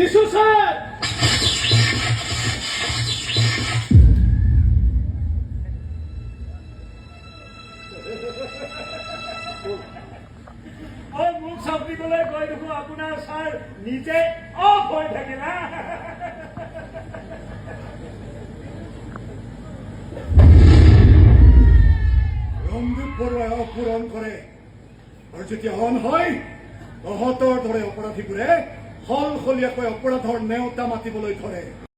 Issue sir মুখ চাপিবলৈ গৈ দেখোন আপোনাৰ ছাৰ নিজে অফ হৈ থাকে না ৰঞ্জিত বৰুৱাই অপূৰণ কৰে আৰু যেতিয়া অন হয় তহঁতৰ দৰে অপৰাধীবোৰে সলসলীয়াকৈ অপৰাধৰ নেওতা মাতিবলৈ ধৰে।